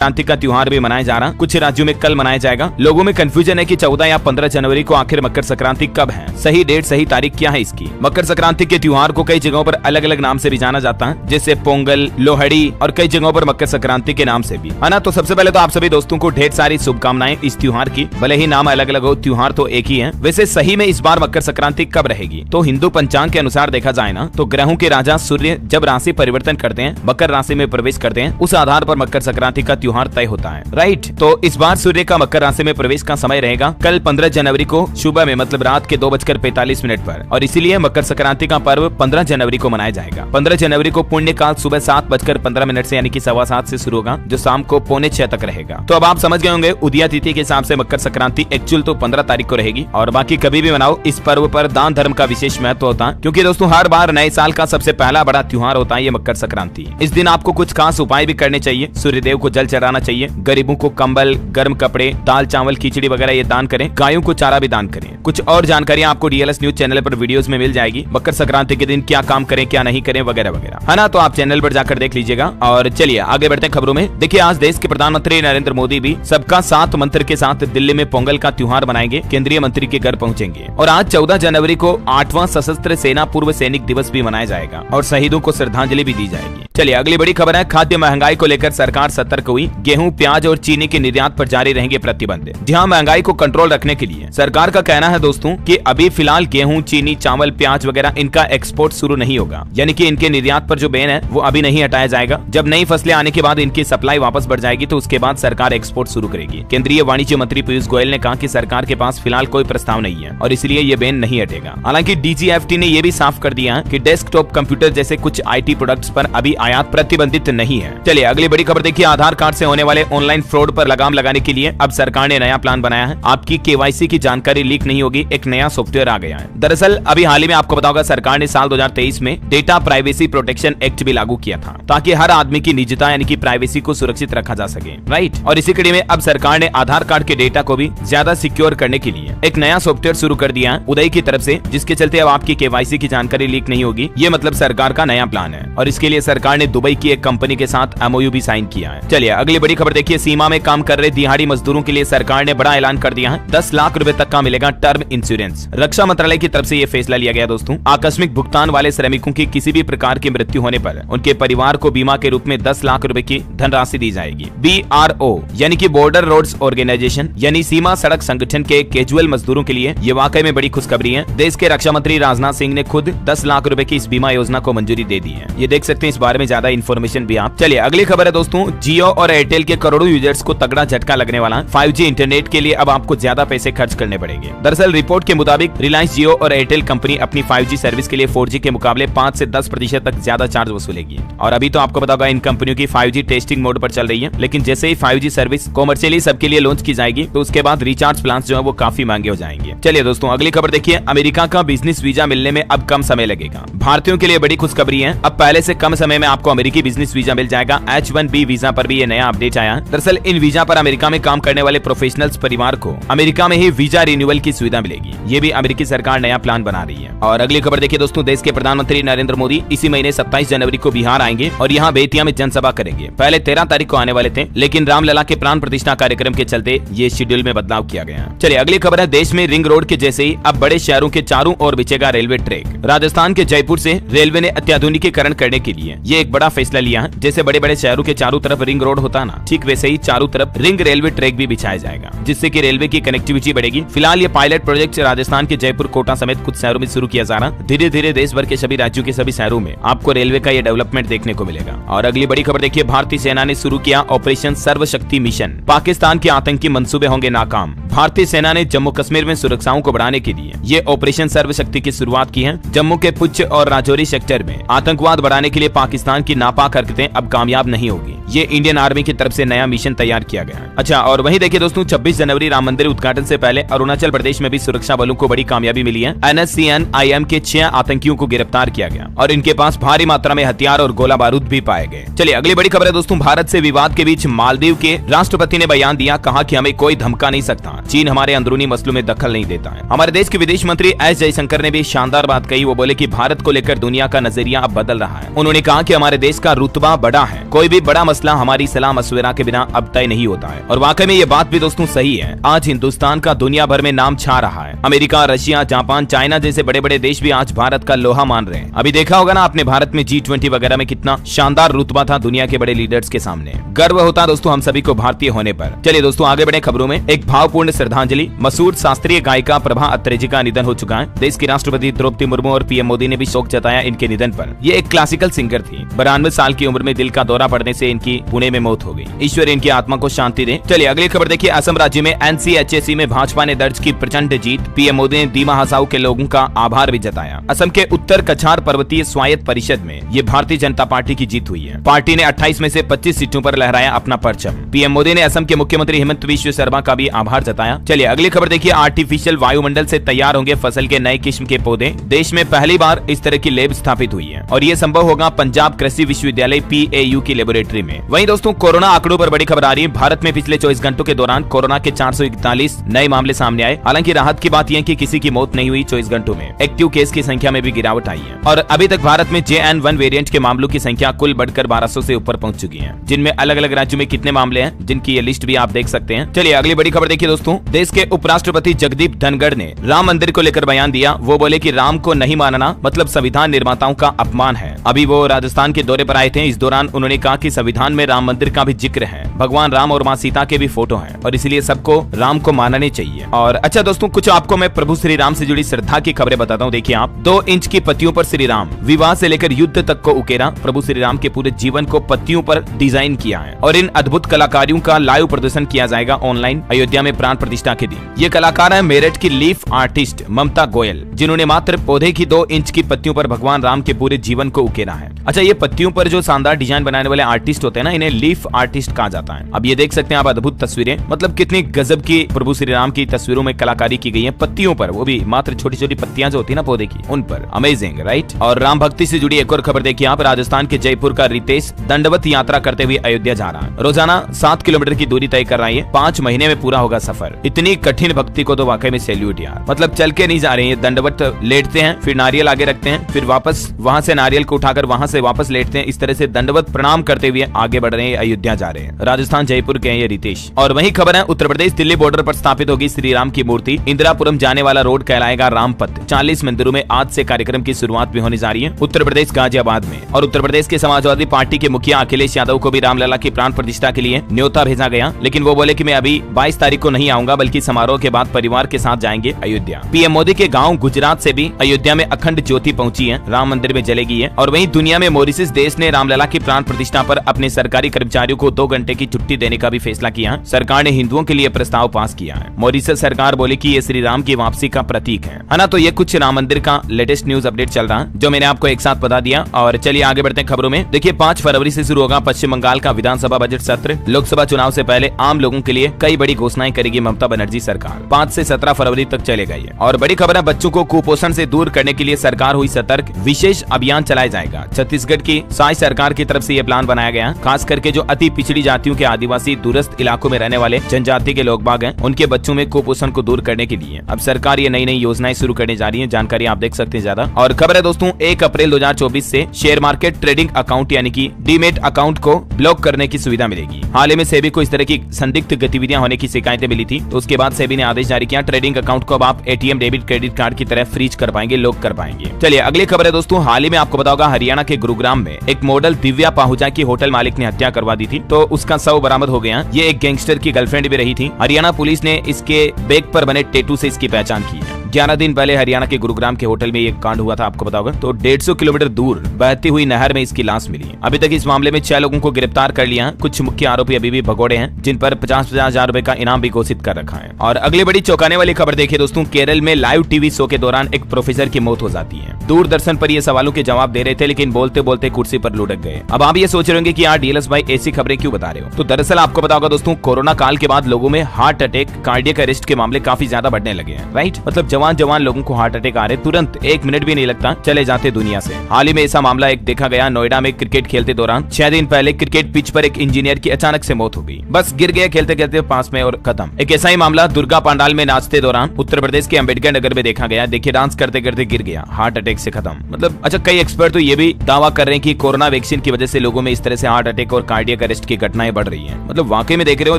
क्रांति का त्योहार भी मनाया जा रहा। कुछ राज्यों में कल मनाया जाएगा। लोगों में कंफ्यूजन है कि 14 या 15 जनवरी को आखिर मकर संक्रांति कब है। सही डेट, सही तारीख क्या है इसकी। मकर संक्रांति के त्योहार को कई जगहों पर अलग अलग नाम से भी जाना जाता है, जैसे पोंगल, लोहड़ी और कई जगहों पर मकर संक्रांति के नाम से भी, है ना। तो सबसे पहले तो आप सभी दोस्तों को ढेर सारी शुभकामनाएं इस त्योहार की। भले ही नाम अलग अलग हो, त्योहार तो एक ही है। वैसे सही में इस बार मकर संक्रांति कब रहेगी, तो हिंदू पंचांग के अनुसार देखा जाए ना, तो ग्रहों के राजा सूर्य जब राशि परिवर्तन करते हैं, मकर राशि में प्रवेश करते हैं, उस आधार पर मकर संक्रांति का त्योहार तय होता है, राइट। तो इस बार सूर्य का मकर राशि में प्रवेश का समय रहेगा कल 15 जनवरी को सुबह में, मतलब रात के 2:45 पर, और इसीलिए मकर संक्रांति का पर्व 15 जनवरी को मनाया जाएगा। 15 जनवरी को पुण्य काल सुबह 7:15 से यानी कि 7:15 से शुरू होगा, जो शाम को 5:45 तक रहेगा। तो अब आप समझ गए होंगे उदया तिथि के हिसाब से मकर संक्रांति एक्चुअल तो 15 तारीख को रहेगी, और बाकी कभी भी मनाओ। इस पर्व पर दान धर्म का विशेष महत्व होता है, क्योंकि दोस्तों हर बार नए साल का सबसे पहला बड़ा त्योहार होता है ये मकर संक्रांति। इस दिन आपको कुछ खास उपाय भी करने चाहिए। सूर्यदेव को जल चढ़ाना चाहिए, गरीबों को कंबल, गर्म कपड़े, दाल चावल, खिचड़ी वगैरह ये दान करें, गायों को चारा भी दान करें। कुछ और जानकारी आपको डीएलएस न्यूज चैनल पर वीडियोस में मिल जाएगी। मकर संक्रांति के दिन क्या काम करें, क्या नहीं करें वगैरह वगैरह, है ना। तो आप चैनल पर जाकर देख लीजिएगा। और चलिए आगे बढ़ते हैं खबरों में। देखिए आज देश के प्रधानमंत्री नरेंद्र मोदी भी सबका साथ मंत्र के साथ दिल्ली में पोंगल का त्योहार मनाएंगे, केंद्रीय मंत्री के घर पहुंचेंगे। और आज 14 जनवरी को 8वां सशस्त्र सेना पूर्व सैनिक दिवस भी मनाया जाएगा और शहीदों को श्रद्धांजलि भी दी जाएगी। चलिए अगली बड़ी खबर है, खाद्य महंगाई को लेकर सरकार सतर्क हुई। गेहूं, प्याज और चीनी के निर्यात पर जारी रहेंगे प्रतिबंध। जहां महंगाई को कंट्रोल रखने के लिए सरकार का कहना है दोस्तों कि अभी फिलहाल गेहूं, चीनी, चावल, प्याज वगैरह इनका एक्सपोर्ट शुरू नहीं होगा, यानी कि इनके निर्यात पर जो बैन है वो अभी नहीं हटाया जाएगा। जब नई फसलें आने के बाद इनकी सप्लाई वापस बढ़ जाएगी तो उसके बाद सरकार एक्सपोर्ट शुरू करेगी। केंद्रीय वाणिज्य मंत्री पीयूष गोयल ने कहा कि सरकार के पास फिलहाल कोई प्रस्ताव नहीं है और इसलिए ये बैन नहीं हटेगा। हालांकि डीजीएफटी ने यह भी साफ कर दिया है कि डेस्कटॉप कंप्यूटर जैसे कुछ आईटी प्रोडक्ट्स पर अभी आयात प्रतिबंधित नहीं है। चलिए अगली बड़ी खबर देखिए, आधार कार्ड से होने वाले ऑनलाइन फ्रॉड पर लगाम लगाने के लिए अब सरकार ने नया प्लान बनाया है। आपकी केवाईसी की जानकारी लीक नहीं होगी, एक नया सॉफ्टवेयर आ गया है। दरअसल अभी हाल ही में आपको बताओगे सरकार ने साल 2023 में डेटा प्राइवेसी प्रोटेक्शन एक्ट भी लागू किया था, ताकि हर आदमी की निजता यानी कि प्राइवेसी को सुरक्षित रखा जा सके, राइट। और इसी कड़ी में अब सरकार ने आधार कार्ड के डेटा को भी ज्यादा सिक्योर करने के लिए एक नया सॉफ्टवेयर शुरू कर दिया है उदय की तरफ से, जिसके चलते अब आपकी केवाईसी की जानकारी लीक नहीं होगी। ये मतलब सरकार का नया प्लान है और इसके लिए सरकार ने दुबई की एक कंपनी के साथ एमओयू भी साइन किया है। चलिए अगली बड़ी खबर देखिए, सीमा में काम कर रहे दिहाड़ी मजदूरों के लिए सरकार ने बड़ा ऐलान कर दिया है। 10 लाख रुपए तक का मिलेगा टर्म इंश्योरेंस। रक्षा मंत्रालय की तरफ से ये फैसला लिया गया दोस्तों। आकस्मिक भुगतान वाले श्रमिकों की किसी भी प्रकार की मृत्यु होने पर उनके परिवार को बीमा के रूप में 10 लाख रुपए की धनराशि दी जाएगी। BRO यानी कि बॉर्डर रोड्स ऑर्गेनाइजेशन यानी सीमा सड़क संगठन के कैजुअल मजदूरों के लिए ये वाकई में बड़ी खुशखबरी है। देश के रक्षा मंत्री राजनाथ सिंह ने खुद 10 लाख रुपए की इस बीमा योजना को मंजूरी दे दी है। ये देख सकते हैं इस बारे में ज्यादा इन्फॉर्मेशन भी आप। चलिए अगली खबर है दोस्तों, जियो और एयरटेल के करोड़ों यूजर्स को तगड़ा झटका लगने वाला। 5G इंटरनेट के लिए अब आपको ज्यादा पैसे खर्च करने पड़ेंगे। दरअसल रिपोर्ट के मुताबिक रिलायंस जियो और एयरटेल कंपनी अपनी 5G सर्विस के लिए 4G के मुकाबले 5 से 10% तक ज्यादा चार्ज वसूलेगी। और अभी तो आपको पता होगा इन कंपनियों की 5G टेस्टिंग मोड पर चल रही है, लेकिन जैसे ही 5G सर्विस कॉमर्शियली सबके लिए लॉन्च की जाएगी तो उसके बाद रिचार्ज प्लान जो है वो काफी महंगे हो जाएंगे। चलिए दोस्तों अगली खबर देखिए, अमेरिका का बिजनेस वीजा मिलने में अब कम समय लगेगा। भारतीयों के लिए बड़ी खुशखबरी है, अब पहले से कम समय में आपको अमेरिकी बिजनेस वीजा मिल जाएगा। H1B वीजा पर भी ये नया अपडेट आया। दरअसल इन वीजा पर अमेरिका में काम करने वाले प्रोफेशनल्स परिवार को अमेरिका में ही वीजा रिन्यूअल की सुविधा मिलेगी। ये भी अमेरिकी सरकार नया प्लान बना रही है। और अगली खबर देखिए दोस्तों, देश के प्रधानमंत्री नरेंद्र मोदी इसी महीने 27 जनवरी को बिहार आएंगे और यहाँ बेतिया में जनसभा करेंगे। पहले 13 तारीख को आने वाले थे, लेकिन रामलला के प्राण प्रतिष्ठा कार्यक्रम के चलते ये शेड्यूल में बदलाव किया गया। चलिए अगली खबर है, देश में रिंग रोड के जैसे ही अब बड़े शहरों के चारों ओर बिछेगा रेलवे ट्रैक। राजस्थान के जयपुर से रेलवे ने अत्याधुनिकीकरण करने के लिए ये एक बड़ा फैसला लिया है। जैसे बड़े बड़े शहरों के चारों तरफ रिंग रोड होता है ना, ठीक वैसे ही चारों तरफ रिंग रेलवे ट्रैक भी बिछाया जाएगा, जिससे कि रेलवे की कनेक्टिविटी बढ़ेगी। फिलहाल ये पायलट प्रोजेक्ट राजस्थान के जयपुर, कोटा समेत कुछ शहरों में शुरू किया जा रहा। धीरे धीरे देश भर के सभी राज्यों के सभी शहरों में आपको रेलवे का ये डेवलपमेंट देखने को मिलेगा। और अगली बड़ी खबर देखिए, भारतीय सेना ने शुरू किया ऑपरेशन सर्वशक्ति मिशन। पाकिस्तान के आतंकी मंसूबे होंगे नाकाम। भारतीय सेना ने जम्मू कश्मीर में सुरक्षाओं को बढ़ाने के लिए ये ऑपरेशन सर्वशक्ति की शुरुआत की है। जम्मू के पुंछ और राजौरी सेक्टर में आतंकवाद बढ़ाने के लिए पाकिस्तान की नापाक हरकतें अब कामयाब नहीं होगी। ये इंडियन आर्मी की तरफ से नया मिशन तैयार किया गया है। अच्छा, और वहीं देखिए दोस्तों, 26 जनवरी राम मंदिर उद्घाटन से पहले अरुणाचल प्रदेश में भी सुरक्षा बलों को बड़ी कामयाबी मिली है। NSCN-IM के 6 आतंकियों को गिरफ्तार किया गया और इनके पास भारी मात्रा में हथियार और गोला बारूद भी पाए गए। चलिए अगली बड़ी खबर है दोस्तों, भारत से विवाद के बीच मालदीव के राष्ट्रपति ने बयान दिया, कहा कि हमें कोई धमका नहीं सकता, चीन हमारे अंदरूनी मसलों में दखल नहीं देता है। हमारे देश के विदेश मंत्री एस जयशंकर ने भी शानदार बात कही। वो बोले कि भारत को लेकर दुनिया का नजरिया अब बदल रहा है। उन्होंने कहा कि हमारे देश का रुतबा बड़ा है, कोई भी बड़ा फैसला हमारी सलाह मशवरा के बिना अब तय नहीं होता है। और वाकई में ये बात भी दोस्तों सही है। आज हिंदुस्तान का दुनिया भर में नाम छा रहा है। अमेरिका, रशिया, जापान, चाइना जैसे बड़े बड़े देश भी आज भारत का लोहा मान रहे हैं। अभी देखा होगा ना आपने भारत में G20 वगैरह में कितना शानदार रुतबा था दुनिया के बड़े लीडर्स के सामने। गर्व होता दोस्तों हम सभी को भारतीय होने पर। चलिए दोस्तों आगे बढ़े खबरों में। एक भावपूर्ण श्रद्धांजलि। मशहूर शास्त्रीय गायिका प्रभा अत्रेजी का निधन हो चुका है। देश की राष्ट्रपति द्रौपदी मुर्मू और पीएम मोदी ने भी शोक जताया इनके निधन पर। ये एक क्लासिकल सिंगर थी। 92 साल की उम्र में दिल का दौरा पड़ने से इनकी पुणे में मौत हो गई। ईश्वर इनकी आत्मा को शांति दे। चलिए अगली खबर देखिए। असम राज्य में NCHAC में भाजपा ने दर्ज की प्रचंड जीत। पीएम मोदी ने दीमा हसाऊ के लोगों का आभार भी जताया। असम के उत्तर कछार पर्वतीय स्वायत्त परिषद में ये भारतीय जनता पार्टी की जीत हुई है। पार्टी ने 28 में से 25 सीटों पर लहराया अपना परचम। पीएम मोदी ने असम के मुख्यमंत्री हेमंत बिस्वा शर्मा का भी आभार जताया। चलिए अगली खबर देखिए। आर्टिफिशियल वायुमंडल से तैयार होंगे फसल के नए किस्म के पौधे। देश में पहली बार इस तरह की लैब स्थापित हुई है और ये संभव होगा पंजाब कृषि विश्वविद्यालय PAU की लेबोरेटरी में। वहीं दोस्तों कोरोना आंकड़ों पर बड़ी खबर आ रही है। भारत में पिछले 24 घंटों के दौरान कोरोना के 441 नए मामले सामने आए। हालांकि राहत की बात यह है कि किसी की मौत नहीं हुई। 24 घंटों में एक्टिव केस की संख्या में भी गिरावट आई है और अभी तक भारत में JN1 वेरिएंट के मामलों की संख्या कुल बढ़कर 1200 से ऊपर पहुंच चुकी है, जिनमें अलग अलग राज्यों में कितने मामले हैं जिनकी ये लिस्ट भी आप देख सकते हैं। चलिए अगली बड़ी खबर देखिए दोस्तों। देश के उपराष्ट्रपति जगदीप धनखड़ ने राम मंदिर को लेकर बयान दिया। वो बोले कि राम को नहीं मानना मतलब संविधान निर्माताओं का अपमान है। अभी वो राजस्थान के दौरे पर आए थे। इस दौरान उन्होंने कहा कि संविधान में राम मंदिर का भी जिक्र है, भगवान राम और माँ सीता के भी फोटो हैं और इसलिए सबको राम को मानने चाहिए। और अच्छा दोस्तों कुछ आपको मैं प्रभु श्री राम से जुड़ी श्रद्धा की खबरें बताता हूँ। देखिए आप 2 इंच की पत्तियों पर श्री राम, विवाह से लेकर युद्ध तक को उकेरा। प्रभु श्री राम के पूरे जीवन को पत्तियों पर डिजाइन किया है और इन अद्भुत कलाकारियों का लाइव प्रदर्शन किया जाएगा ऑनलाइन अयोध्या में प्राण प्रतिष्ठा के दिन। ये कलाकार है मेरठ की लीफ आर्टिस्ट ममता गोयल, जिन्होंने मात्र पौधे की 2 इंच की पत्तियों पर भगवान राम के पूरे जीवन को उकेरा है। अच्छा ये पत्तियों पर जो शानदार डिजाइन बनाने वाले आर्टिस्ट होते हैं ना, इन्हें लीफ आर्टिस्ट कहा जाता है। अब ये देख सकते हैं आप अद्भुत तस्वीरें, मतलब कितनी गजब की प्रभु श्री राम की तस्वीरों में कलाकारी की गई है पत्तियों पर, वो भी मात्र छोटी छोटी पत्तियां जो होती है ना पौधे की उन पर। Amazing right. और राम भक्ति से जुड़ी एक और खबर देखिए आप। राजस्थान के जयपुर का रितेश दंडवत यात्रा करते हुए अयोध्या जा रहा है। रोजाना 7 किलोमीटर की दूरी तय कर रहा है। 5 महीने में पूरा होगा सफर। इतनी कठिन भक्ति को तो वाकई में सैल्यूट यार। मतलब चल के नहीं जा रहे हैं, दंडवत लेटते हैं, फिर नारियल आगे रखते हैं, फिर वापस वहां से नारियल को उठाकर वहां से वापस लेटते हैं। इस तरह से दंडवत प्रणाम करते हुए आगे बढ़ रहे हैं, अयोध्या जा रहे हैं। राजस्थान जयपुर के हैं ये रितेश। और वही खबर है उत्तर प्रदेश दिल्ली बॉर्डर पर स्थापित होगी श्री राम की मूर्ति। इंदिरापुरम जाने वाला रोड कहलाएगा रामपथ। 40 मंदिरों में आज से कार्यक्रम की शुरुआत भी होने जा रही है उत्तर प्रदेश गाजियाबाद में। और उत्तर प्रदेश के समाजवादी पार्टी के मुखिया अखिलेश यादव को भी रामलला की प्राण प्रतिष्ठा के लिए न्योता भेजा गया, लेकिन वो बोले कि मैं अभी 22 तारीख को नहीं आऊंगा, बल्कि समारोह के बाद परिवार के साथ जाएंगे अयोध्या। पीएम मोदी के गांव गुजरात से भी अयोध्या में अखंड ज्योति पहुंची है, राम मंदिर में जलेगी है। और वहीं दुनिया में मॉरिशस देश ने रामलला की प्राण प्रतिष्ठा पर अपने सरकारी कर्मचारियों को 2 घंटे की छुट्टी देने का भी फैसला किया। सरकार ने हिंदुओं के लिए प्रस्ताव पास किया है। मॉरिशस सरकार बोली कि ये श्री राम की वापसी का प्रतीक है ना। तो ये कुछ राम मंदिर का लेटेस्ट न्यूज अपडेट चल रहा है जो मैंने आपको एक साथ बता दिया। और चलिए आगे बढ़ते हैं खबरों में। देखिए 5 फरवरी से शुरू होगा पश्चिम बंगाल का विधानसभा बजट सत्र। लोकसभा चुनाव से पहले आम लोगों के लिए कई बड़ी घोषणाएं करेगी ममता बनर्जी सरकार। 5 से 17 फरवरी तक चलेगा ये। और बड़ी खबर है बच्चों को कुपोषण से दूर करने के लिए सरकार हुई सतर्क, विशेष अभियान चलाया जाएगा। छत्तीसगढ़ की साई सरकार की तरफ से ये प्लान बनाया गया। खास करके जो अति पिछड़ी जातियों के आदिवासी दूरस्थ इलाकों में रहने वाले जनजाति के लोग बाग हैं, उनके बच्चों में कुपोषण को दूर करने के लिए अब सरकार ये नई नई योजनाएं शुरू करने जा रही है। जानकारी आप देख सकते हैं ज्यादा। और खबर है दोस्तों 1 अप्रैल 2024 से शेयर मार्केट ट्रेडिंग अकाउंट यानी कि डीमेट अकाउंट को ब्लॉक करने की सुविधा मिलेगी। हाल ही में सेबी को इस तरह की संदिग्ध गतिविधियां होने की शिकायतें मिली थी, तो उसके बाद सेबी ने आदेश जारी किया। ट्रेडिंग अकाउंट को अब आप एटीएम डेबिट क्रेडिट कार्ड की तरह फ्रीज कर पाएंगे, लॉक कर पाएंगे। चलिए अगली खबर है दोस्तों। हाल ही में आपको बताओगा हरियाणा के गुरुग्राम में एक मॉडल दिव्या पाहुजा की होटल मालिक ने हत्या करवा दी थी, तो उसका शव बरामद हो गया। ये एक गैंगस्टर की गर्लफ्रेंड भी रही थी। हरियाणा पुलिस ने इसके बैग पर बने टैटू से इसकी पहचान की है। 11 दिन पहले हरियाणा के गुरुग्राम के होटल में ये कांड हुआ था, आपको बताओगा। तो 150 किलोमीटर दूर बहती हुई नहर में इसकी लाश मिली। अभी तक इस मामले में 6 लोगों को गिरफ्तार कर लिया। कुछ मुख्य आरोपी अभी भी भगोड़े हैं, जिन पर 50-50 हजार रुपए का इनाम भी घोषित कर रखा है। और अगली बड़ी चौंकाने वाली खबर देखिए दोस्तों। केरल में लाइव टीवी शो के दौरान एक प्रोफेसर की मौत हो जाती है। दूरदर्शन पर ये सवालों के जवाब दे रहे थे, लेकिन बोलते बोलते कुर्सी पर लुढ़क गए। अब आप ये सोच रहे होंगे कि यार डीएलएस भाई ऐसी खबरें क्यों बता रहे हो। तो दरअसल आपको बताओगा दोस्तों, कोरोना काल के बाद लोगों में हार्ट अटैक, कार्डियक अरेस्ट के मामले काफी ज्यादा बढ़ने लगे हैं। राइट, मतलब जवान जवान लोगों को हार्ट अटैक आ रहे, तुरंत 1 मिनट भी नहीं लगता, चले जाते दुनिया से। हाल ही में ऐसा मामला एक देखा गया, नोएडा में क्रिकेट खेलते दौरान 6 दिन पहले क्रिकेट पिच पर एक इंजीनियर की अचानक से मौत हो गई। बस गिर गया खेलते खेलते पास में और खत्म। एक ऐसा ही मामला दुर्गा पंडाल में नाचते दौरान उत्तर प्रदेश के अंबेडकर नगर में देखा गया। देखिए डांस करते करते गिर गया, हार्ट अटैक से खत्म। मतलब अच्छा, कई एक्सपर्ट तो ये भी दावा कर रहे हैं कि कोरोना वैक्सीन की वजह से लोगों में इस तरह से हार्ट अटैक और कार्डियक अरेस्ट की घटनाएं बढ़ रही हैं। मतलब वाकई में देख रहे हो,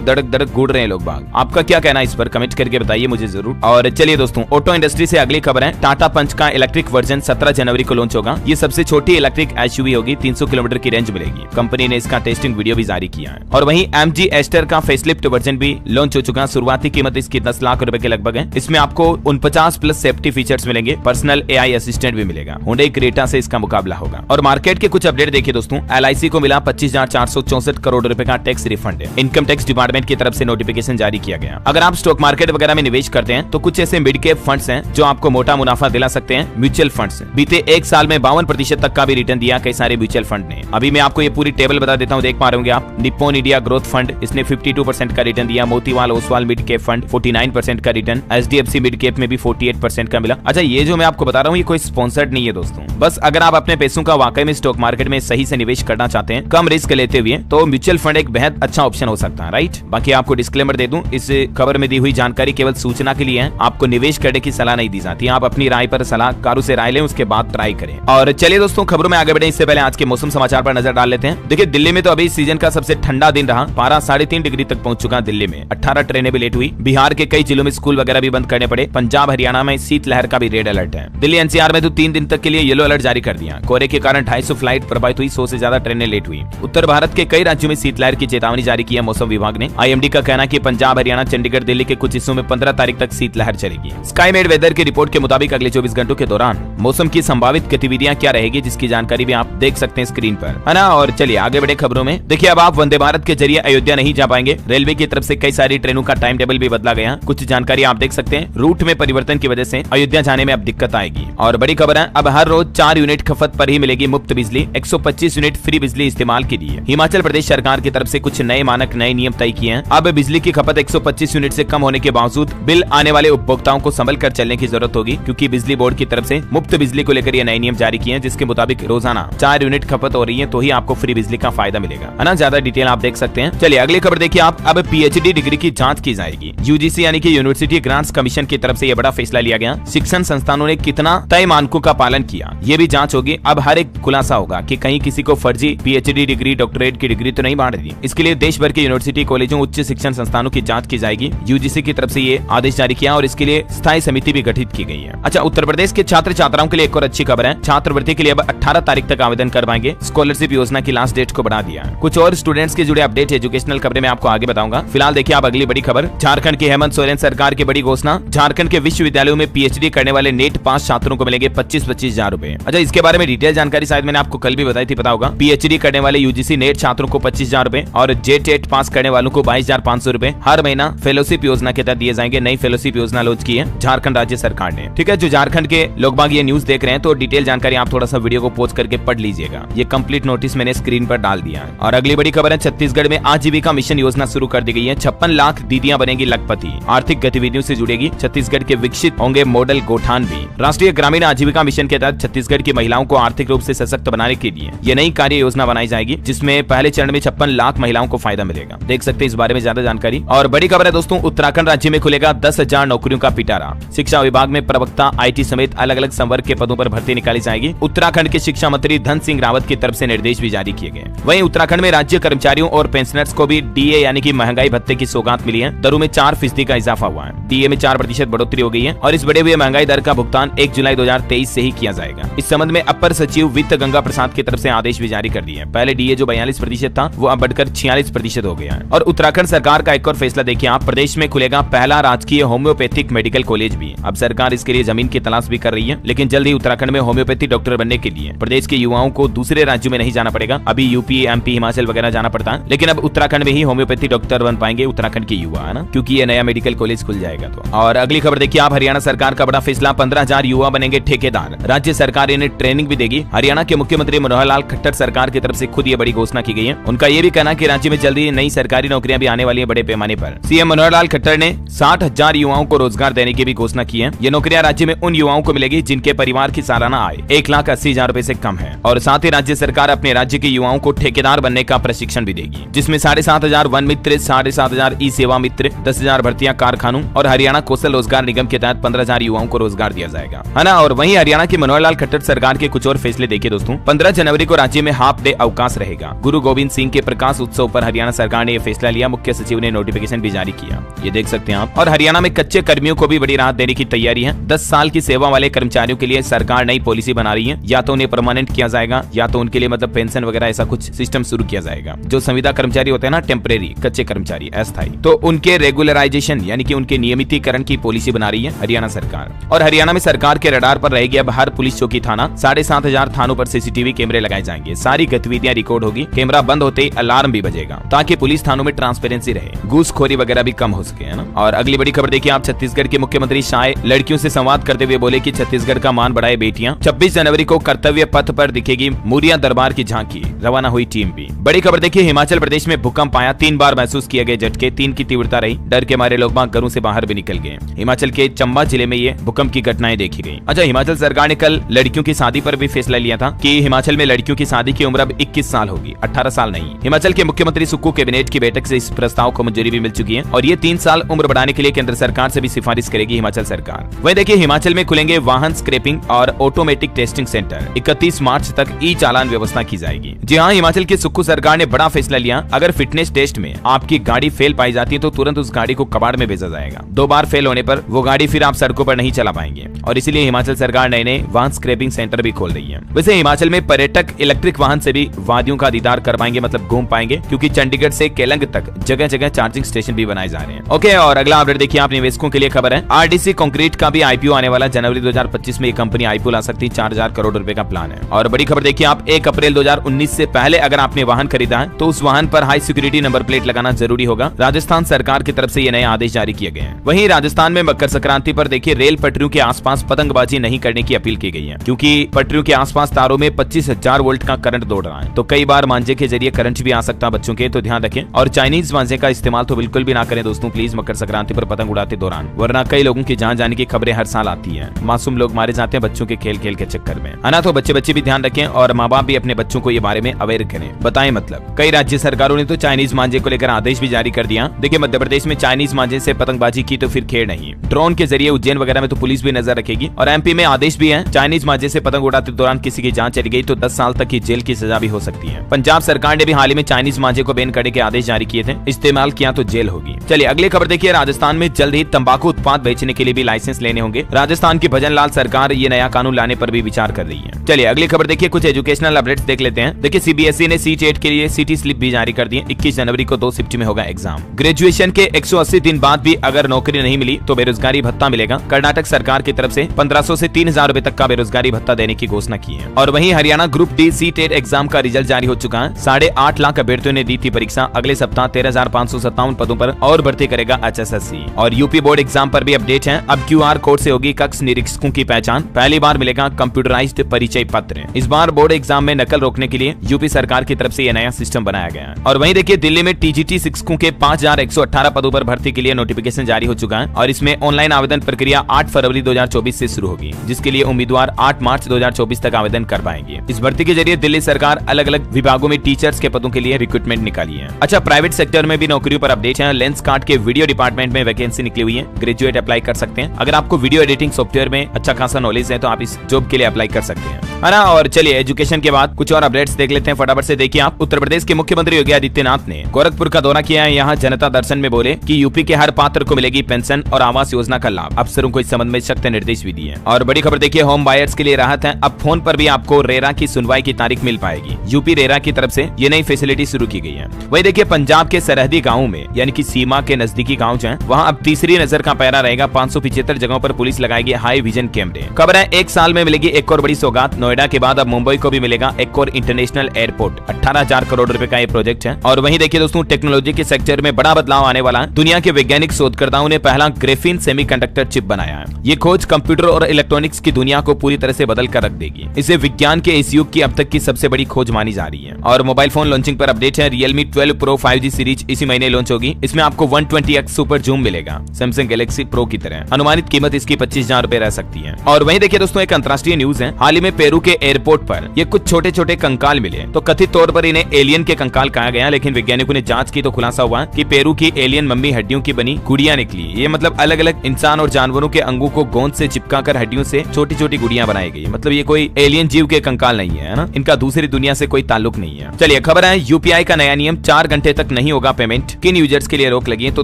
धड़क धड़क घूर रहे हैं लोग बाग। आपका क्या कहना है इस पर, कमेंट करके बताइए मुझे जरूर। और चलिए दोस्तों, ऑटो इंडस्ट्री से अगली खबर है। टाटा पंच का इलेक्ट्रिक वर्जन 17 जनवरी को लॉन्च होगा। ये सबसे छोटी इलेक्ट्रिक एसयूवी होगी, 300 किलोमीटर की रेंज मिलेगी। कंपनी ने इसका टेस्टिंग वीडियो भी जारी किया है। और वहीं MG एस्टर का फेसलिफ्ट वर्जन भी लॉन्च हो चुका। शुरुआती कीमत इसकी 10 लाख रुपए के लगभग है। इसमें आपको 49 प्लस सेफ्टी फीचर्स मिलेंगे, पर्सनल AI असिस्टेंट भी मिलेगा। हुंडई क्रेटा से इसका मुकाबला होगा। और मार्केट के कुछ अपडेट देखिए दोस्तों, LIC को मिला 25,464 करोड़ रुपए का tax refund. Income tax department की तरफ से नोटिफिकेशन जारी किया गया। अगर आप स्टॉक मार्केट वगैरह में निवेश करते हैं तो कुछ ऐसे मिड कैप फंड्स हैं जो आपको मोटा मुनाफा दिला सकते हैं। म्यूचुअल फंड्स बीते 1 साल में 52% तक का भी रिटर्न दिया कई सारे म्यूचुअल फंड ने। अभी मैं आपको ये पूरी टेबल बता देता हूँ, देख पा रहे होंगे आप। निप्पॉन इंडिया ग्रोथ फंड, इसने 52% का रिटर्न दिया। Motilal Oswal mid cap fund 49% का रिटर्न। HDFC मिड कैप में भी 48% का मिला। अच्छा, ये जो मैं आपको बता रहा हूँ ये कोई स्पॉन्सर्ड नहीं है दोस्तों। बस अगर आप अपने पैसों का वाकई में स्टॉक मार्केट में सही से निवेश करना चाहते हैं, कम रिस्क लेते हुए, तो म्यूचुअल फंड एक बेहद अच्छा ऑप्शन हो सकता है, राइट। बाकी आपको डिस्क्लेमर दे दूं, इस खबर में दी हुई जानकारी केवल सूचना के लिए है, आपको निवेश करने की सलाह नहीं दी जाती। आप अपनी राय पर सलाहकारों से राय लें, उसके बाद ट्राई करें। और चलिए दोस्तों, खबरों में आगे बढ़े इससे पहले आज के मौसम समाचार पर नजर डाल लेते हैं। देखिए, दिल्ली में तो अभी सीजन का सबसे ठंडा दिन रहा। पारा 3.5 डिग्री तक पहुंच चुका। दिल्ली में 18 ट्रेनें भी लेट हुई। बिहार के कई जिलों में स्कूल वगैरह भी बंद करने पड़े। पंजाब हरियाणा में शीतलहर का भी रेड अलर्ट है। दिल्ली NCR में तो 3 दिन तक के लिए येलो अलर्ट जारी कर दिया। कोहरे के कारण 250 फ्लाइट प्रभावित हुई, 100 से ज्यादा ट्रेनें लेट हुई। उत्तर भारत के कई राज्यों में शीतलहर की चेतावनी जारी की है मौसम विभाग ने। IMD का कहना है कि पंजाब हरियाणा चंडीगढ़ दिल्ली के कुछ हिस्सों में 15 तारीख तक शीतलहर चलेगी। स्काईमेड वेदर की रिपोर्ट के मुताबिक अगले 24 घंटों के दौरान मौसम की संभावित गतिविधियां क्या रहेगी, जिसकी जानकारी भी आप देख सकते हैं स्क्रीन पर, है ना। और चलिए आगे बढ़े खबरों में। देखिए, अब आप वंदे भारत के जरिए अयोध्या नहीं जा पाएंगे। रेलवे की तरफ से कई सारी ट्रेनों का टाइम टेबल भी बदला गया। कुछ जानकारी आप देख सकते हैं। रूट में परिवर्तन की वजह से अयोध्या जाने में अब दिक्कत आएगी। और बड़ी खबर है, अब हर रोज 4 यूनिट खपत पर ही मिलेगी मुफ्त बिजली। 125 यूनिट फ्री बिजली इस्तेमाल के लिए हिमाचल प्रदेश सरकार की तरफ से कुछ नए मानक, नए नियम तय किए हैं। अब बिजली की खपत 125 यूनिट से कम होने के बावजूद बिल आने वाले उपभोक्ताओं को संभल कर चलने की जरूरत होगी, क्योंकि बिजली बोर्ड की तरफ से मुफ्त बिजली को लेकर ये नए नियम जारी किए हैं, जिसके मुताबिक रोजाना 4 यूनिट खपत हो रही है तो ही आपको फ्री बिजली का फायदा मिलेगा, है ना। ज्यादा डिटेल आप देख सकते हैं। चलिए अगली खबर देखिए आप। अब PhD डिग्री की जांच की जाएगी। UGC यानी कि यूनिवर्सिटी ग्रांट्स कमीशन की तरफ से यह बड़ा फैसला लिया गया। शिक्षण संस्थानों ने कितना तय मानकों का पालन किया, ये भी जांच होगी। अब हर एक खुलासा होगा कि कहीं किसी को फर्जी PhD डिग्री, डॉक्टरेट की डिग्री तो नहीं बांट दी। इसके लिए देश भर के यूनिवर्सिटी, कॉलेजों, उच्च शिक्षण संस्थानों की जांच की जाएगी। UGC की तरफ से ये आदेश जारी किया और इसके लिए स्थायी समिति भी गठित की गई है। अच्छा, उत्तर प्रदेश के छात्र छात्राओं के लिए एक और अच्छी खबर है। छात्रवृत्ति के लिए अब 18 तारीख तक आवेदन कर पाएंगे। स्कॉलरशिप योजना की लास्ट डेट को बढ़ा दिया। कुछ और स्टूडेंट्स के जुड़े अपडेट एजुकेशनल खबरें मैं आपको आगे बताऊंगा। फिलहाल देखिए आप अगली बड़ी खबर। झारखंड की हेमंत सोरेन सरकार की बड़ी घोषणा। झारखंड के विश्वविद्यालयों में PhD करने वाले नेट पास छात्रों को मिलेंगे 25-25 हजार रुपए। अच्छा, इसके बारे में डिटेल जानकारी शायद मैंने आपको कल भी बताई थी, पता होगा। PhD करने वाले UGC नेट छात्रों को 25,000 रुपए और JET पास करने वालों को 22,500 रुपए हर महीना फेलोशिप योजना के तहत दिए जाएंगे। नई फेलोशिप योजना लॉन्च की है झारखंड राज्य सरकार ने। ठीक है, जो झारखंड के लोग बाग ये न्यूज देख रहे हैं तो डिटेल जानकारी आप थोड़ा सा वीडियो को पॉज करके पढ़ लीजिएगा। ये कंप्लीट नोटिस मैंने स्क्रीन पर डाल दिया है। और अगली बड़ी खबर है, छत्तीसगढ़ में आजीविका मिशन योजना शुरू कर दी गई है। 56 लाख दीदियां बनेगी लखपति। आर्थिक गतिविधियों से जुड़ेगी। छत्तीसगढ़ के विकसित होंगे मॉडल गोठान भी। राष्ट्रीय ग्रामीण आजीविका मिशन के तहत छत्तीसगढ़ की महिलाओं को आर्थिक रूप से सशक्त बनाने के लिए ये नई कार्य योजना बनाई जाएगी, जिसमें पहले चरण में 56 लाख महिलाओं को फायदा मिलेगा। देख सकते हैं इस बारे में ज्यादा जानकारी। और बड़ी खबर है दोस्तों, उत्तराखंड राज्य में खुलेगा 10,000 नौकरियों का पिटारा। शिक्षा विभाग में प्रवक्ता, IT समेत अलग अलग संवर्ग के पदों पर भर्ती निकाली जाएगी। उत्तराखंड के शिक्षा मंत्री धन सिंह रावत की तरफ से निर्देश भी जारी किए गए। वहीं उत्तराखंड में राज्य कर्मचारियों और पेंशनर्स को भी DA यानी कि महंगाई भत्ते की सौगात मिली है। दरों में 4% का इजाफा हुआ है। DA में 4% बढ़ोतरी हो गई है और इस बढ़े हुए महंगाई दर का भुगतान 1 जुलाई 2023 से ही किया जाएगा। इस संबंध में अपर सचिव वित्त गंगा प्रसाद की तरफ से आदेश भी जारी कर दिए हैं। पहले DA जो 42% था वो अब बढ़कर 46% हो गया है। और उत्तराखंड सरकार का एक और फैसला देखिए आप। प्रदेश में खुलेगा पहला राजकीय होम्योपैथिक मेडिकल कॉलेज भी। अब सरकार इसके लिए जमीन की तलाश भी कर रही है, लेकिन जल्द ही उत्तराखंड में होम्योपैथी डॉक्टर बनने के लिए प्रदेश के युवाओं को दूसरे राज्यों में नहीं जाना पड़ेगा। अभी UP, MP, हिमाचल वगैरह जाना पड़ता है, लेकिन अब उत्तराखंड में ही होम्योपैथी डॉक्टर बन पाएंगे उत्तराखंड के युवा, है ना, क्योंकि ये नया मेडिकल कॉलेज खुल जाएगा तो। और अगली खबर देखिए आप। हरियाणा सरकार का बड़ा फैसला, 15,000 युवा बनेंगे ठेकेदार। राज्य सरकार इन्हें ट्रेनिंग भी देगी। हरियाणा के मुख्यमंत्री मनोहर लाल खट्टर सरकार की तरफ से खुद ये बड़ी घोषणा की गई है। उनका ये भी कहना कि राज्य में जल्दी नई सरकारी नौकरियां भी आने वाली है बड़े पैमाने पर। CM मनोहर लाल खट्टर ने 60,000 युवाओं को रोजगार देने की भी घोषणा घोषणा की है। ये नौकरियां राज्य में उन युवाओं को मिलेगी जिनके परिवार की सालाना आय 1,80,000 रुपए से कम है। और साथ ही राज्य सरकार अपने राज्य के युवाओं को ठेकेदार बनने का प्रशिक्षण भी देगी, जिसमें 7,500 वन मित्र, 7,500 ई सेवा मित्र, 10,000 भर्तियां कारखानों और हरियाणा कौशल रोजगार निगम के तहत 15,000 युवाओं को रोजगार दिया जाएगा, है ना। और वहीं हरियाणा के मनोहर लाल खट्टर सरकार के कुछ और फैसले देखिए दोस्तों। 15 जनवरी को राज्य में हाफ डे अवकाश रहेगा। गुरु गोविंद सिंह के प्रकाश उत्सव पर हरियाणा सरकार ने यह फैसला लिया। मुख्य सचिव ने नोटिफिकेशन भी जारी किया, ये देख सकते हैं आप। और हरियाणा में कच्चे कर्मियों को भी बड़ी राहत देने की तैयारी है। 10 साल की सेवा वाले कर्मचारियों के लिए सरकार नई पॉलिसी बना रही है। या तो उन्हें परमानेंट किया जाएगा या तो उनके लिए मतलब पेंशन वगैरह ऐसा कुछ सिस्टम शुरू किया जाएगा। जो संविदा कर्मचारी होते हैं ना, टेम्परेरी कच्चे कर्मचारी, अस्थायी, तो उनके रेगुलराइजेशन यानी कि उनके नियमितीकरण की पॉलिसी बना रही है हरियाणा सरकार। और हरियाणा में सरकार के रडार पर रहेगी अब हर पुलिस चौकी थाना। 7,500 थानों पर सीसीटीवी कैमरे लगाए जाएंगे। सारी गतिविधियां रिकॉर्ड होगी। कैमरा बंद होते ही अलार्म भी बजेगा ताकि पुलिस थानों में ट्रांसपेरेंसी रहे, घूसखोरी वगैरह भी कम हो सके, है ना। और अगली बड़ी खबर देखिए आप। छत्तीसगढ़ के मुख्यमंत्री शाह लड़कियों से संवाद करते हुए बोले कि छत्तीसगढ़ का मान बढ़ाए बेटियां। 26 जनवरी को कर्तव्य पथ पर दिखेगी मुरिया दरबार की झांकी, रवाना हुई टीम भी। बड़ी खबर देखिए हिमाचल प्रदेश में भूकंप आया। 3 बार महसूस किए गए झटके, 3 की तीव्रता रही। डर के मारे लोग घरों से बाहर भी निकल गए। हिमाचल के चंबा जिले में ये भूकंप की घटनाएं देखी गई। अच्छा, हिमाचल सरकार ने कल लड़कियों की शादी पर भी फैसला लिया था कि हिमाचल में लड़कियों की शादी की उम्र अब 21 साल होगी, 18 साल नहीं। हिमाचल के मुख्यमंत्री सुक्खू कैबिनेट की बैठक से इस प्रस्ताव को मंजूरी भी मिल चुकी है और ये 3 साल उम्र बढ़ाने के लिए केंद्र सरकार से भी सिफारिश करेगी हिमाचल सरकार। वहीं देखिए हिमाचल में खुलेंगे वाहन स्क्रैपिंग और ऑटोमेटिक टेस्टिंग सेंटर। 31 मार्च तक ई चालान व्यवस्था की जाएगी। जी हाँ, हिमाचल की सुक्खू सरकार ने बड़ा फैसला लिया। अगर फिटनेस टेस्ट में आपकी गाड़ी फेल पाई जाती है तो तुरंत उस गाड़ी को कबाड़ में भेजा जाएगा। 2 बार फेल होने पर वो गाड़ी फिर आप सड़कों पर नहीं चला पाएंगे और इसीलिए हिमाचल सरकार नए वाहन स्क्रैपिंग सेंटर भी खोल रही है। वैसे हिमाचल में पर्यटक इलेक्ट्रिक वाहन से भी वादियों का दीदार कर पाएंगे, मतलब घूम पाएंगे, क्योंकि चंडीगढ़ से केलंग तक जगह जगह चार्जिंग स्टेशन भी बनाए जा रहे हैं। ओके, और अगला अपडेट देखिए आप। निवेशकों के लिए खबर है, आरडीसी कंक्रीट का भी आईपीओ आने वाला। जनवरी 2025 में ये कंपनी आईपीओ ला सकती है। 4,000 करोड़ रुपए का प्लान है। और बड़ी खबर देखिए आप, 1 अप्रैल 2019 से पहले अगर आपने वाहन खरीदा है तो उस वाहन पर हाई सिक्योरिटी नंबर प्लेट लगाना जरूरी होगा। राजस्थान सरकार की तरफ से ये नए आदेश जारी किए गए हैं। वहीं राजस्थान में मकर संक्रांति पर देखिए रेल पटरियों के आसपास पतंगबाजी नहीं करने की अपील की गई है, क्योंकि पटरियों के आसपास तारों में 25,000 वोल्ट का करंट दौड़ रहा है, तो कई बार मांझे के जरिए करंट भी आ सकता है बच्चों के, तो ध्यान रखें। और चाइनीज मांझे का इस्तेमाल तो बिल्कुल भी ना करें दोस्तों प्लीज मकर संक्रांति पर पतंग उड़ाते दौरान, वरना कई लोगों की जान जाने की खबरें हर साल आती है। मासूम लोग मारे जाते हैं बच्चों के खेल खेल के चक्कर में, है ना। तो बच्चे भी ध्यान रखें और माँ बाप भी अपने बच्चों को ये बारे में अवेयर करें, बताएं। मतलब कई राज्य सरकारों ने तो चाइनीज मांझे को लेकर आदेश भी जारी कर दिया। देखिए मध्य प्रदेश में चाइनीज मांझे से पतंगबाजी की तो फिर खेड़ नहीं। ड्रोन के जरिए उज्जैन वगैरह में तो पुलिस भी नजर रखेगी। और एमपी में आदेश भी है, चाइनीज मांझे से पतंग उड़ाते दौरान किसी की जान चली गई तो 10 साल तक की जेल की सजा भी हो सकती है। पंजाब सरकार ने भी हाल ही में चाइनीज मांझे को बैन करने के आदेश जारी किए थे, इस्तेमाल किया तो जेल होगी। चलिए अगली खबर देखिए, राजस्थान में जल्द ही तंबाकू उत्पाद बेचने के लिए भी लाइसेंस लेने होंगे। राजस्थान की भजन लाल सरकार ये नया कानून लाने पर भी विचार कर रही है। चलिए अगली खबर देखिए, कुछ एजुकेशनल अपडेट्स देख लेते हैं। देखिए सीबीएसई ने सीटेट के लिए सिटी स्लिप भी जारी कर दी है। 21 जनवरी को 2 शिफ्ट में होगा एग्जाम। ग्रेजुएशन के 180 दिन बाद भी अगर नौकरी नहीं मिली तो बेरोजगारी भत्ता मिलेगा। कर्नाटक सरकार की तरफ से 1500 से 3,000 रुपए तक का बेरोजगारी भत्ता देने की घोषणा की है। और वहीं Haryana group D CTET exam का रिजल्ट जारी हो चुका है। 8.5 लाख अभ्यर्थियों ने दी थी परीक्षा। अगले सप्ताह 13,557 पदों पर और भर्ती करेगा HSSC। और यूपी बोर्ड एग्जाम पर भी अपडेट है। अब QR कोड से होगी कक्ष निरीक्षकों की पहचान। पहली बार मिलेगा कंप्यूटराइज्ड परिचय पत्र। इस बार बोर्ड एग्जाम में नकल रोकने के लिए यूपी सरकार की तरफ से यह नया सिस्टम बनाया गया है। और वहीं देखिए दिल्ली में TGT शिक्षकों के 5,118 पदों पर भर्ती के लिए नोटिफिकेशन जारी हो चुका है और इसमें ऑनलाइन आवेदन प्रक्रिया 8 फरवरी 2024 से शुरू होगी, जिसके लिए उम्मीदवार 8 मार्च 2024 तक आवेदन कर पाएंगे। इस भर्ती के जरिए दिल्ली सरकार अलग अलग विभागों में टीचर्स के पदों के लिए रिक्रूटमेंट निकाली है। अच्छा, प्राइवेट सेक्टर में भी नौकरियों पर अपडेट है। लेंस कार्ड के वीडियो डिपार्टमेंट में वैकेंसी निकली हुई है। ग्रेजुएट अप्लाई कर सकते हैं। अगर आपको वीडियो एडिटिंग सॉफ्टवेयर में अच्छा खासा नॉलेज है तो आप इस जॉब के लिए अप्लाई कर सकते हैं, है ना। और चलिए एजुकेशन के बाद कुछ और अपडेट्स देख लेते हैं फटाफट से। देखिए आप, उत्तर प्रदेश के मुख्यमंत्री योगी आदित्यनाथ ने गोरखपुर का दौरा किया है। यहाँ जनता दर्शन में बोले कि यूपी के हर पात्र को मिलेगी पेंशन और आवास योजना का लाभ। अफसरों को इस संबंध में सख्त निर्देश भी दिए। और बड़ी खबर देखिए, होम बायर्स के लिए राहत है। अब फोन पर भी आपको रेरा की सुनवाई की तारीख मिल पाएगी। यूपी रेरा की तरफ से ये नई फैसिलिटी शुरू की गई है। वही देखिए पंजाब के सरहदी गाँव में यानी कि सीमा के नजदीकी गाँव जो है वहाँ अब तीसरी नजर का पैरा रहेगा। 575 जगहों पर पुलिस लगाएगी हाई विजन कैमरे। खबर है 1 साल में मिलेगी एक और बड़ी सौगात। नोएडा के बाद अब मुंबई को भी मिलेगा एक और इंटरनेशनल एयरपोर्ट। 18,000 करोड़ रुपए का ये प्रोजेक्ट है। और वहीं देखिए दोस्तों, टेक्नोलॉजी के सेक्टर में बड़ा बदलाव आने वाला है। दुनिया के वैज्ञानिक शोधकर्ताओं ने पहला ग्रेफीन सेमीकंडक्टर चिप बनाया है। ये खोज कंप्यूटर और इलेक्ट्रॉनिक्स की दुनिया को पूरी तरह से बदल कर रख देगी। इसे विज्ञान के इस युग की अब तक की सबसे बड़ी खोज मानी जा रही है। और मोबाइल फोन लॉन्चिंग पर अपडेट है। Realme 12 Pro 5G सीरीज इसी महीने लॉन्च होगी। इसमें आपको 120x सुपर जूम मिलेगा, सैमसंग गैलेक्सी प्रो की तरह। है। अनुमानित कीमत इसकी 25,000 रुपए रह सकती है। और वहीं देखिए दोस्तों, एक अंतर्राष्ट्रीय न्यूज है। हाल ही में पेरू के एयरपोर्ट पर ये कुछ छोटे छोटे कंकाल मिले। तो कथित तौर पर इन्हें एलियन के कंकाल कहा गया, लेकिन वैज्ञानिकों ने जांच की तो खुलासा हुआ कि पेरू की एलियन मम्मी हड्डियों की बनी गुड़िया निकली। ये मतलब अलग अलग इंसान और जानवरों के अंगों को गोंद से चिपकाकर हड्डियों से छोटी छोटी गुड़िया बनाई गई। मतलब ये कोई एलियन जीव के कंकाल नहीं है ना, इनका दूसरी दुनिया से कोई ताल्लुक नहीं है। चलिए खबर है, यूपीआई का नया नियम, 4 घंटे तक नहीं होगा पेमेंट। किन यूजर्स के लिए रोक लगी है? तो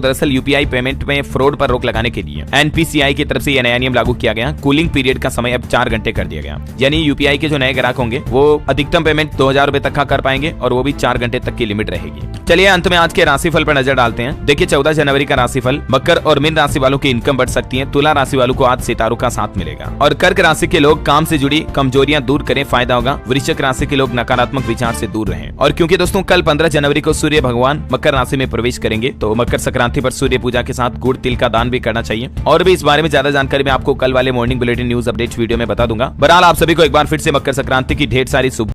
दरअसल यूपीआई पेमेंट में फ्रॉड पर रोक लगाने के लिए एनपीसीआई की तरफ से यह नया नियम लागू किया गया। कूलिंग पीरियड का समय अब 4 घंटे कर दिया गया। यानी यूपीआई के जो नए ग्राहक होंगे वो अधिकतम पेमेंट 2,000 रुपए तक का कर पाएंगे और वो भी 4 घंटे तक की लिमिट रहेगी। चलिए अंत में आज के राशिफल पर नजर डालते हैं। देखिए 14 जनवरी का राशिफल, मकर और मीन राशि वालों की इनकम बढ़ सकती है। तुला राशि वालों को आज सितारों का साथ मिलेगा। और कर्क राशि के लोग काम से जुड़ी कमजोरियां दूर करें, फायदा होगा। वृश्चिक राशि के लोग नकारात्मक विचार से दूर रहें। और क्योंकि दोस्तों कल 15 जनवरी को सूर्य भगवान मकर राशि में प्रवेश करेंगे, तो मकर संक्रांति पर सूर्य पूजा के साथ गुड़ तिल का दान भी करना चाहिए। और भी इस बारे में ज्यादा जानकारी मैं आपको कल वाले morning bulletin news update video में बता दूंगा। बहरहाल आप सभी को एक बार फिर से मकर संक्रांति की ढेर सारी शुभ